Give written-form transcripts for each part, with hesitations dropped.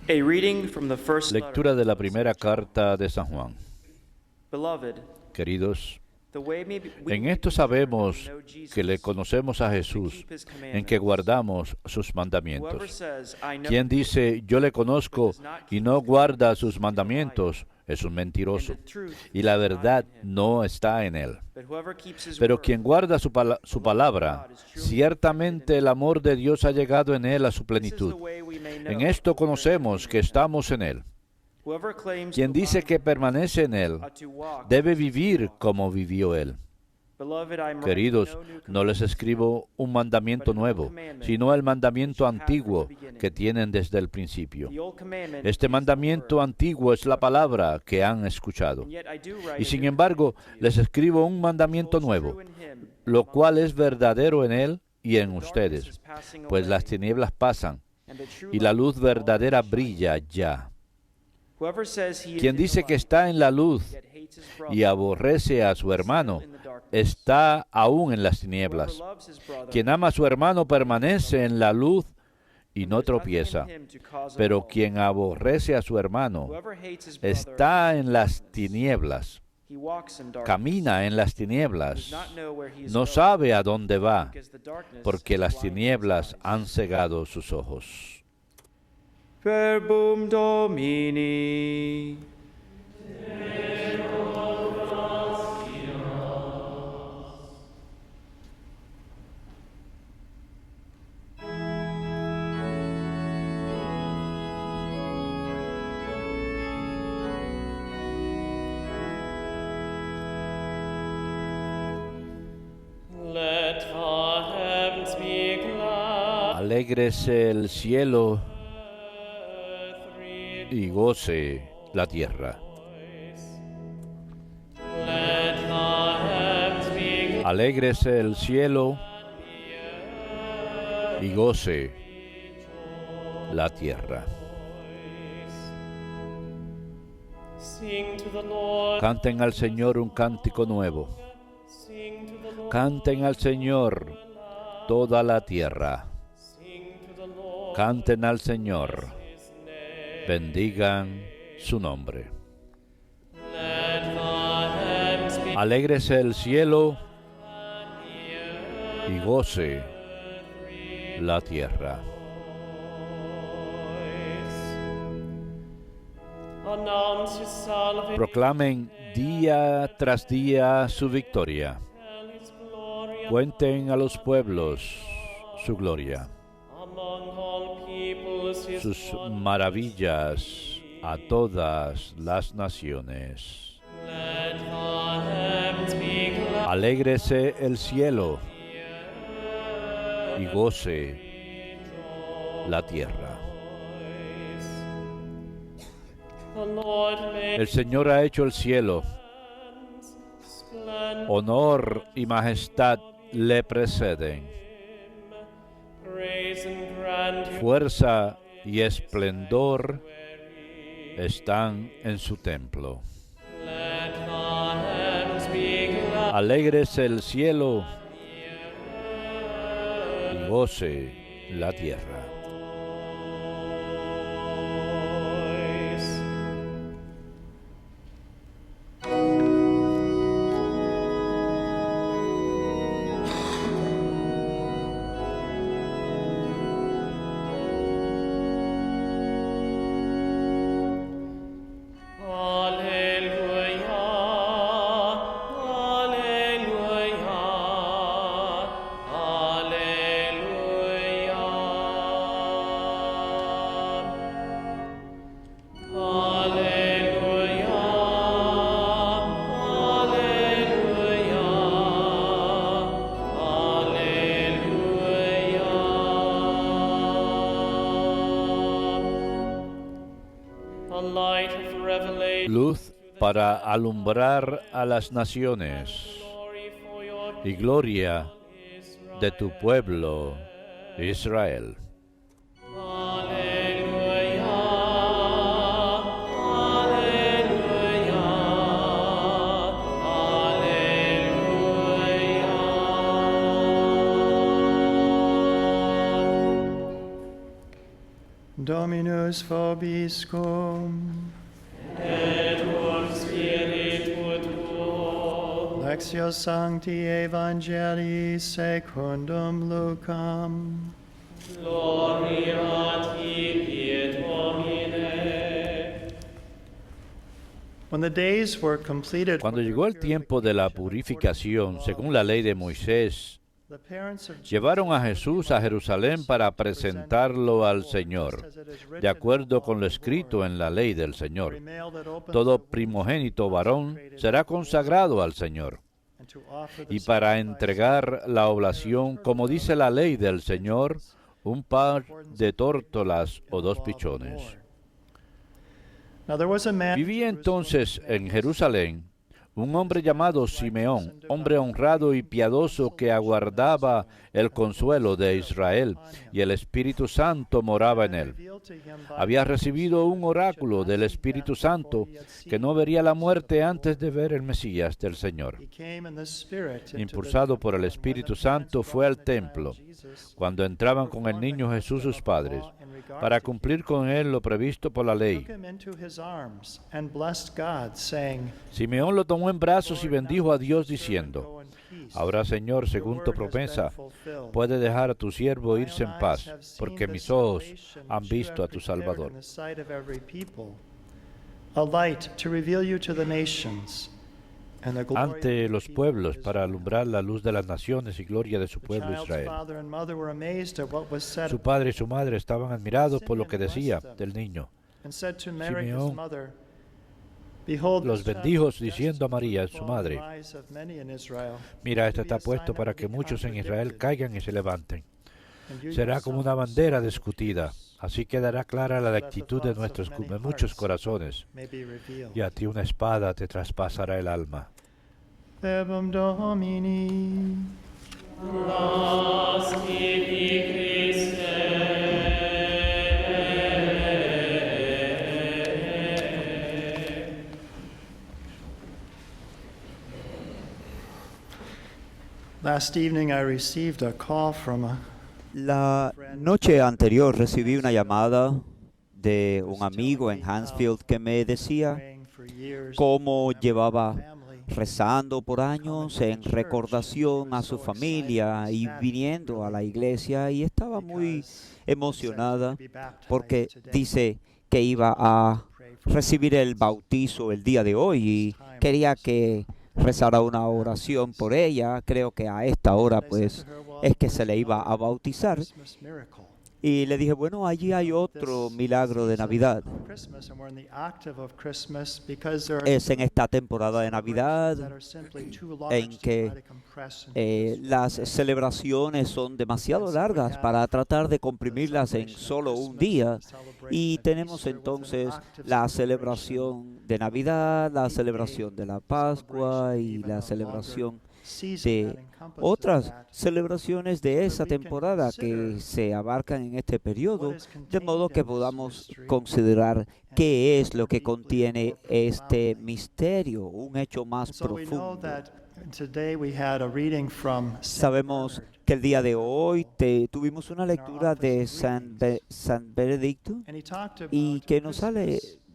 A reading from the first Lectura letter. de la primera carta de San Juan. Beloved, Queridos, the way we en may esto be sure sabemos to know Jesus, que le conocemos a to Jesús, keep his en commandments. que guardamos sus Whoever mandamientos. says, I know Quien dice, yo le conozco y no guarda sus mandamientos, es un mentiroso, y la verdad no está en él. but whoever keeps his Pero word, quien guarda su palabra, ciertamente el amor de Dios ha llegado en él a su this is the plenitud. way we may know En esto that we are conocemos in que him. estamos en él. Whoever claims Quien to dice abide que permanece en él, ought to walk debe as he vivir walked. como vivió él. Beloved, I am Queridos, writing no new no les commandments, escribo un mandamiento nuevo, sino el mandamiento antiguo que tienen desde el principio. The old commandment Este is the mandamiento word, antiguo es la palabra que han escuchado. and yet I do write Y a sin new embargo, commandment to you, les escribo un which mandamiento holds nuevo, true in him, lo among cual you. es verdadero en él y en The darkness ustedes, is passing pues las away, tinieblas pasan and the true y la light luz is verdadera already shining. brilla ya. Whoever says he is Quien in the dice que light, está en la luz yet hates his y brother, aborrece a su is hermano, still in the darkness. está aún en las Whoever tinieblas. loves his brother, Quien ama a su hermano permanece en la luz y and no there's nothing in tropieza. him to cause a Pero fall. quien aborrece a su hermano Whoever hates his brother está is en in las darkness. tinieblas, He walks in darkness, camina en las does tinieblas, not know where he is no going, sabe a dónde va, because the darkness porque has las blinded his tinieblas eyes. han cegado sus ojos. Verbum Domini. Let the heavens be glad, Alégrese el cielo earth y goce la tierra. rejoice. Let the heavens be glad, Alégrese el cielo y goce la tierra. sing to the Lord, Canten al Señor un cántico nuevo. sing to the Lord, Canten al Señor toda la tierra. sing to the Lord, Canten al Señor. his name. Bendigan su nombre. Let the heavens be Alégrese el cielo y goce la tierra. Announce his salvation, Proclamen día tras día su victoria. tell his glory Cuenten a los pueblos su gloria, among all peoples, his sus wonders. maravillas a todas las naciones. Let the heavens be glad, Alégrese el cielo y goce la tierra. the Lord made El Señor ha hecho el cielo, splendor, honor y majestad le preceden, praise and grandeur. fuerza y esplendor están en su templo. Let the heavens be glad, Alégrese el cielo y goce la tierra. Alleluia, alleluia, alleluia. Alleluia, alleluia. A light of revelation, Luz para alumbrar a las naciones glory for your y gloria de tu pueblo Israel. Alleluia, alleluia, alleluia. Dominus vobiscum. Et cum spiritu tuo. Lectio Sancti Evangelii secundum Lucam. Gloria a tibi, Domine. When the days were completed, Cuando llegó el tiempo de la purificación, según la ley de Moisés, the parents of llevaron a Jesús a Jerusalén para presentarlo al Señor, de acuerdo con lo escrito en la ley del Señor. Todo primogénito varón será consagrado al Señor. Y para entregar la oblación, como dice la ley del Señor, un par de tórtolas o 2 pichones. Vivía entonces en Jerusalén un hombre llamado Simeón, hombre honrado y piadoso que aguardaba el consuelo de Israel, y el Espíritu Santo moraba en él. Había recibido un oráculo del Espíritu Santo que no vería la muerte antes de ver el Mesías del Señor. Impulsado por el Espíritu Santo, fue al templo, cuando entraban con el niño Jesús sus padres, para cumplir con él lo previsto por la ley. Simeón lo tomó en brazos y bendijo a Dios diciendo: Ahora, Señor, según tu promesa, puedes dejar a tu siervo irse en paz, porque mis ojos han visto a tu Salvador. Ante los pueblos, para alumbrar la luz de las naciones y gloria de su pueblo Israel. Su padre y su madre estaban admirados por lo que decía del niño. Simeón los bendijo diciendo a María, su madre: Mira, esto está puesto para que muchos en Israel caigan y se levanten. Será como una bandera discutida. Así quedará clara la actitud de muchos corazones, y a ti una espada te traspasará el alma. Verbum Domini. Las tibi Christe. Last evening I received a call from a La noche anterior recibí una llamada de un amigo en Hansfield que me decía cómo llevaba rezando por años en recordación a su familia y viniendo a la iglesia, y estaba muy emocionada porque dice que iba a recibir el bautizo el día de hoy y quería que rezara una oración por ella. Creo que a esta hora pues es que se le iba a bautizar. Y le dije, bueno, allí hay otro milagro de Navidad. Es en esta temporada de Navidad en que las celebraciones son demasiado largas para tratar de comprimirlas en solo un día. Y tenemos entonces la celebración de Navidad, la celebración de la Pascua y la celebración de otras celebraciones de esa temporada que se abarcan en este periodo, de modo que podamos considerar qué es lo que contiene este misterio, un hecho más profundo. Sabemos que el día de hoy tuvimos una lectura de San Benedicto y que nos ha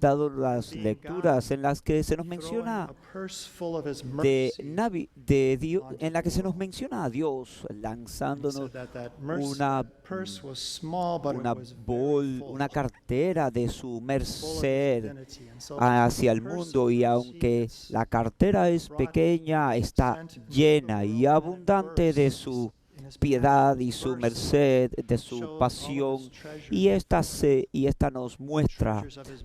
dado las lecturas en las que se nos menciona en la que se nos menciona a Dios lanzándonos una cartera de su merced hacia el mundo, y aunque la cartera es pequeña, está llena y abundante de su piedad y su merced, de su pasión, y esta nos muestra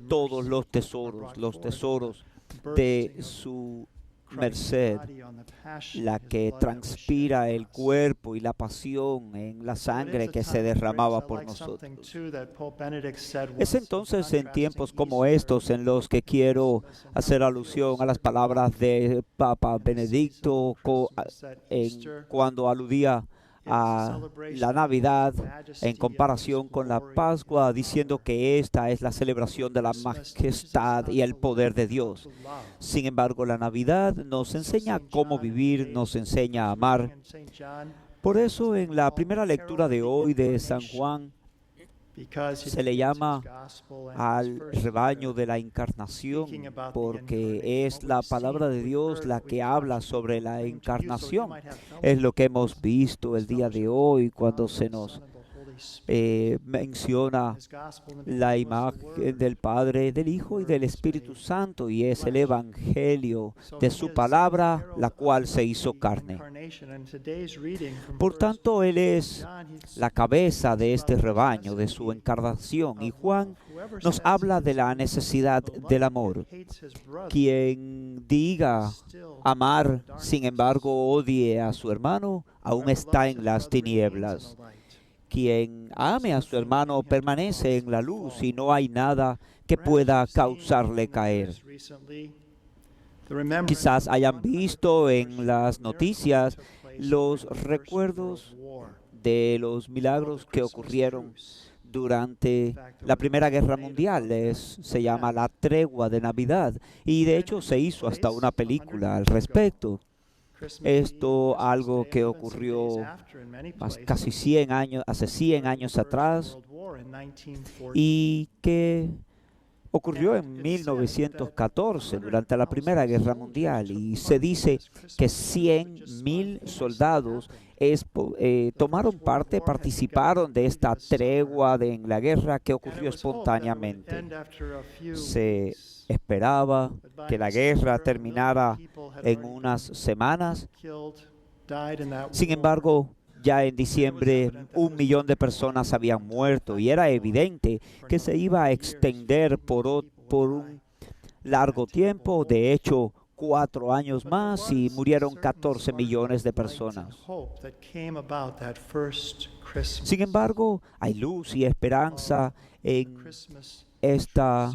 todos los tesoros de su merced, la que transpira el cuerpo y la pasión en la sangre que se derramaba por nosotros. Es entonces en tiempos como estos en los que quiero hacer alusión a las palabras de Papa Benedicto cuando aludía a la Navidad en comparación con la Pascua, diciendo que esta es la celebración de la majestad y el poder de Dios. Sin embargo, la Navidad nos enseña cómo vivir, nos enseña a amar. Por eso, en la primera lectura de hoy de San Juan, Se le llama al rebaño de la encarnación porque es la palabra de Dios la que habla sobre la encarnación. Es lo que hemos visto el día de hoy cuando se nos menciona la imagen del Padre, del Hijo y del Espíritu Santo, y es el Evangelio de su palabra, la cual se hizo carne. Por tanto, Él es la cabeza de este rebaño, de su encarnación, y Juan nos habla de la necesidad del amor. Quien diga amar, sin embargo, odie a su hermano, aún está en las tinieblas. Quien ame a su hermano permanece en la luz y no hay nada que pueda causarle caer. Quizás hayan visto en las noticias los recuerdos de los milagros que ocurrieron durante la Primera Guerra Mundial. Se llama la tregua de Navidad y de hecho se hizo hasta una película al respecto. Esto algo que ocurrió casi 100 años, hace 100 años atrás, y que ocurrió en 1914 durante la Primera Guerra Mundial, y se dice que 100,000 soldados tomaron parte, participaron de esta tregua en la guerra que ocurrió espontáneamente. Se esperaba que la guerra terminara en unas semanas. Sin embargo, ya en diciembre 1 millón de personas habían muerto y era evidente que se iba a extender por un largo tiempo. De hecho, 4 años más y murieron 14 millones de personas. Sin embargo, hay luz y esperanza en esta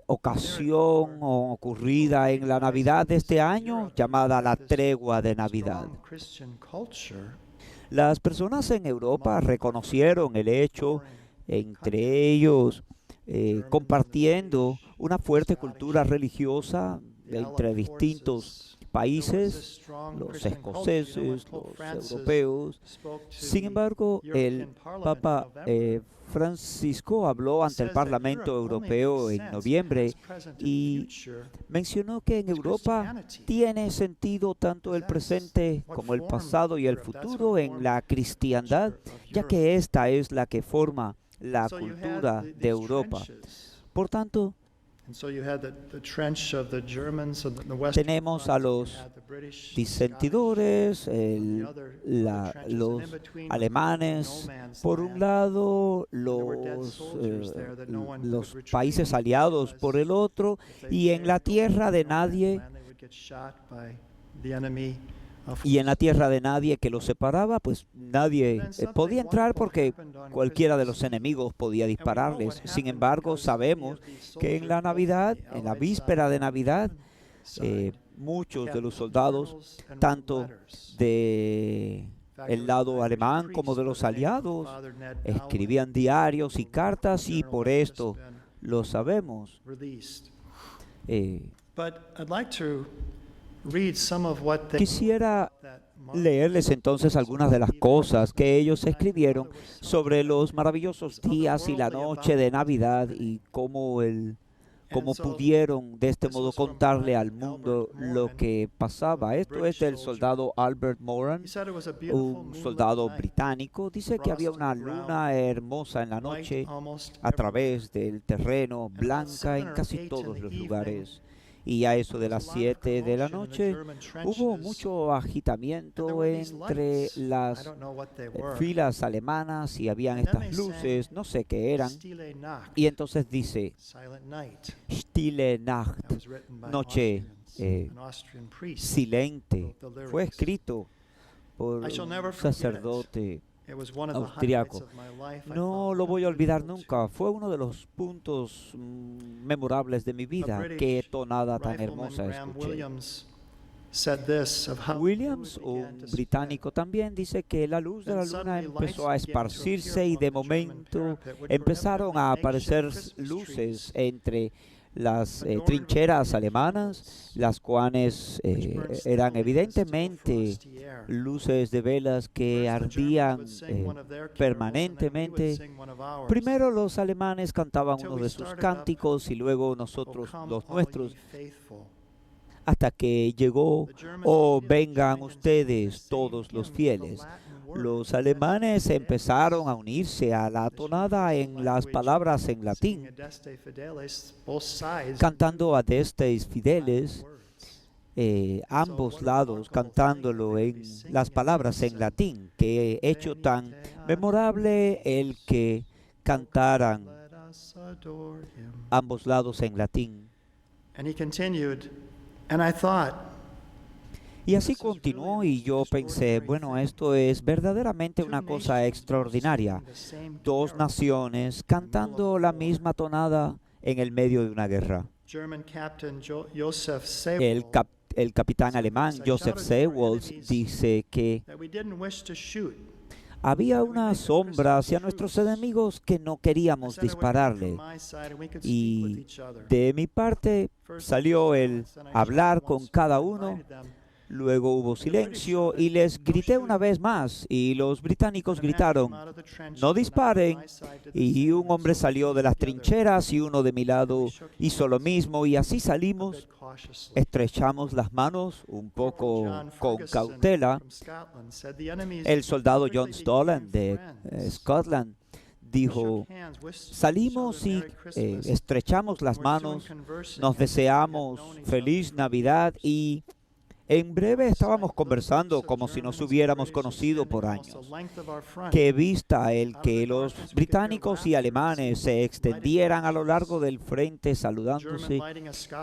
ocasión ocurrida en la Navidad de este año, llamada la tregua de Navidad. Las personas en Europa reconocieron el hecho, entre ellos compartiendo una fuerte cultura religiosa entre distintos países, los escoceses, los europeos. Sin embargo, el Papa Francisco habló ante el Parlamento Europeo en noviembre y mencionó que en Europa tiene sentido tanto el presente como el pasado y el futuro en la cristiandad, ya que esta es la que forma la cultura de Europa. Por tanto, tenemos a los disentidores, los alemanes, por un lado, los países aliados por el otro, y en la tierra de nadie, que los separaba, pues nadie podía entrar porque cualquiera de los enemigos podía dispararles. Sin embargo, sabemos que en la Navidad, en la víspera de Navidad, muchos de los soldados, tanto del lado alemán como de los aliados, escribían diarios y cartas, y por esto lo sabemos. Quisiera leerles entonces algunas de las cosas que ellos escribieron sobre los maravillosos días y la noche de Navidad y cómo pudieron de este modo contarle al mundo lo que pasaba. Esto es del soldado Albert Moran, un soldado británico. Dice que había una luna hermosa en la noche a través del terreno, blanca en casi todos los lugares. Y a eso de las 7 de la noche hubo mucho agitamiento entre las filas alemanas y habían estas luces, no sé qué eran. Y entonces dice, Stille Nacht, noche silente. Fue escrito por un sacerdote austriaco. No lo voy a olvidar nunca. Fue uno de los puntos memorables de mi vida. Qué tonada tan hermosa escuché. Williams, un británico, también dice que la luz de la luna empezó a esparcirse y de momento empezaron a aparecer luces entre las trincheras alemanas, las cuales eran evidentemente luces de velas que ardían permanentemente. Primero los alemanes cantaban uno de sus cánticos y luego nosotros los nuestros, hasta que llegó, oh, vengan ustedes todos los fieles. Los alemanes empezaron a unirse a la tonada en las palabras en latín, cantando Adestes Fideles, ambos lados cantándolo en las palabras en latín, que he hecho tan memorable el que cantaran ambos lados en latín. And he continued, and I thought, Y así continuó y yo pensé, bueno, esto es verdaderamente una cosa extraordinaria. Dos naciones cantando la misma tonada en el medio de una guerra. El capitán alemán Joseph Sewolds dice que había una sombra hacia nuestros enemigos que no queríamos dispararle. Y de mi parte salió el hablar con cada uno. Luego hubo silencio y les grité una vez más y los británicos gritaron, no disparen. Y un hombre salió de las trincheras y uno de mi lado hizo lo mismo y así salimos. Estrechamos las manos un poco con cautela. El soldado John Stolan de Scotland dijo, salimos y estrechamos las manos, nos deseamos feliz Navidad y en breve estábamos conversando como si nos hubiéramos conocido por años. Qué vista el que los británicos y alemanes se extendieran a lo largo del frente saludándose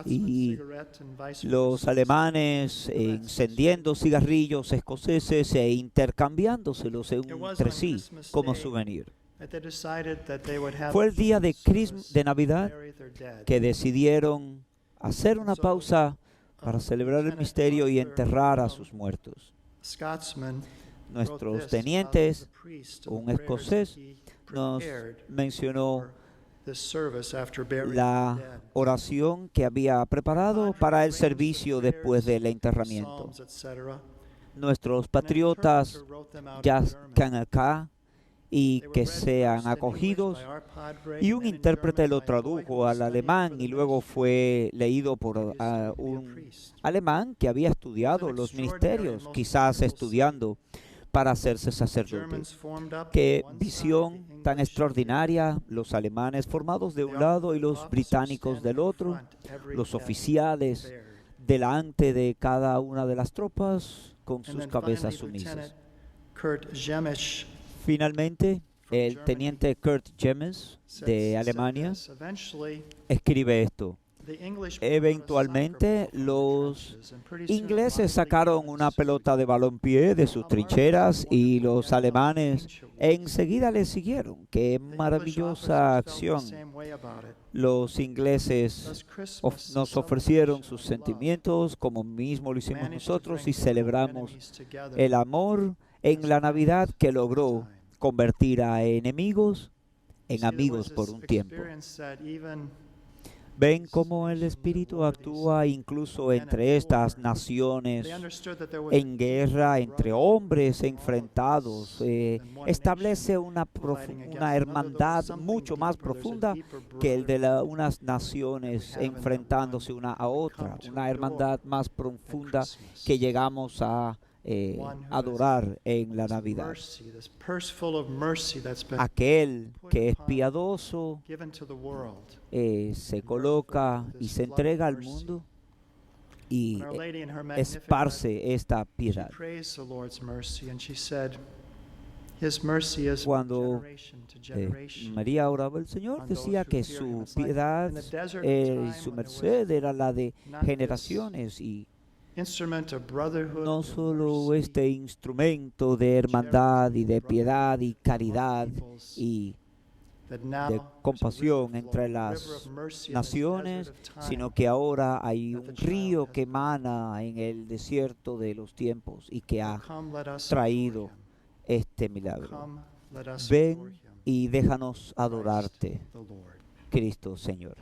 y los alemanes encendiendo cigarrillos escoceses e intercambiándoselos entre sí como souvenir. Fue el día de Navidad que decidieron hacer una pausa para celebrar el misterio y enterrar a sus muertos. Nuestros tenientes, un escocés, nos mencionó la oración que había preparado para el servicio después del enterramiento. Nuestros patriotas ya están acá y que sean acogidos, y un intérprete lo tradujo al alemán y luego fue leído por un alemán que había estudiado los ministerios, quizás estudiando para hacerse sacerdote. Qué visión tan extraordinaria, los alemanes formados de un lado y los británicos del otro, los oficiales delante de cada una de las tropas con sus cabezas sumisas. Finalmente, el teniente Kurt Jemmes de Alemania escribe esto. Eventualmente, los ingleses sacaron una pelota de balompié de sus trincheras y los alemanes enseguida les siguieron. ¡Qué maravillosa acción! Los ingleses nos ofrecieron sus sentimientos como mismo lo hicimos nosotros y celebramos el amor en la Navidad que logró convertir a enemigos en amigos por un tiempo. Ven cómo el Espíritu actúa incluso entre estas naciones en guerra, entre hombres enfrentados. Establece una hermandad mucho más profunda que el de unas naciones enfrentándose una a otra. Una hermandad más profunda que llegamos a adorar en la Navidad. Aquel que es piadoso se coloca y se entrega al mundo y esparce esta piedad. Cuando María oraba al Señor, decía que su piedad y su merced era la de generaciones y no solo este instrumento de hermandad y de piedad y caridad y de compasión entre las naciones, sino que ahora hay un río que emana en el desierto de los tiempos y que ha traído este milagro. Ven y déjanos adorarte, Cristo Señor.